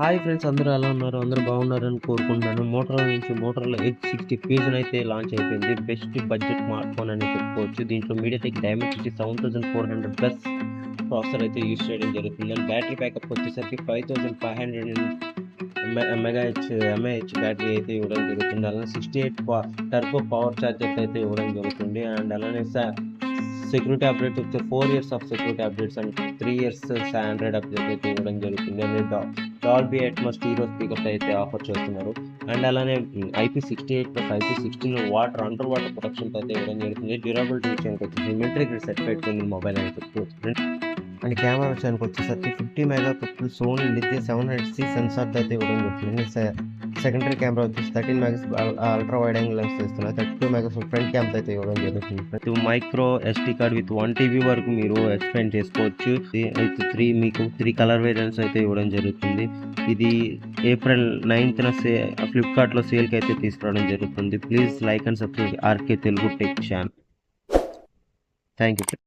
Hi friends, అందరూ ఎలా ఉన్నారు? అందరూ బాగున్నారని కోరుకుంటున్నాను. మోటరోలా ఎడ్జ్ 60 ఫ్యూజన్ అయితే లాంచ్ అయిపోయింది. బెస్ట్ బడ్జెట్ స్మార్ట్ ఫోన్ అని చెప్పుకోవచ్చు. దీంట్లో మీడియాటెక్ డైమెన్సిటీ 7400 ప్లస్ ప్రాసెసర్ అయితే యూజ్ చేయడం జరుగుతుంది. అండ్ బ్యాటరీ బ్యాకప్ వచ్చేసరికి 5500 ఎంఏహెచ్ బ్యాటరీ అయితే ఇవ్వడం జరుగుతుంది. అలానే 68 టర్బో పవర్ ఛార్జర్ అయితే ఇవ్వడం జరుగుతుంది. అండ్ అలానే సెక్యూరిటీ అప్డేట్ వచ్చే 4 years of security updates and 3 years Android update అయితే ఇవ్వడం జరుగుతుంది. And Dolby Atmos stereo speakers అయితే ఆఫర్ చేస్తున్నారు. అండ్ అలానే IP68 plus IP16 water under water protection అయితే ఇవ్వడం జరుగుతుంది. డ్యూరబిలిటీ విషయానికి వచ్చేసి మిలిటరీ గ్రేడ్ సర్టిఫైడ్ ఉంది మొబైల్ అని చెప్పుకోవచ్చు. అండ్ కెమెరా విషయానికి వచ్చేసరికి 50 megapixel Sony lithium 700C sensor అయితే ఇవ్వడం జరుగుతుంది. సెకండరీ కెమెరా వచ్చేసి 13 mega ultra wide angle lens ఇస్తున్నారు. 32 మెగా ఫ్రంట్ కెమెరా అయితే ఇవ్వడం జరుగుతుంది. Micro SD card with 1 TB వరకు మీరు ఎక్స్పెండ్ చేసుకోవచ్చు. మీకు 3 కలర్ వేరియంట్స్ అయితే ఇవ్వడం జరుగుతుంది. ఇది April 9th ఫ్లిప్కార్ట్లో సేల్కి అయితే తీసుకురావడం జరుగుతుంది. Please like and subscribe RK Telugu tech channel. Thank you.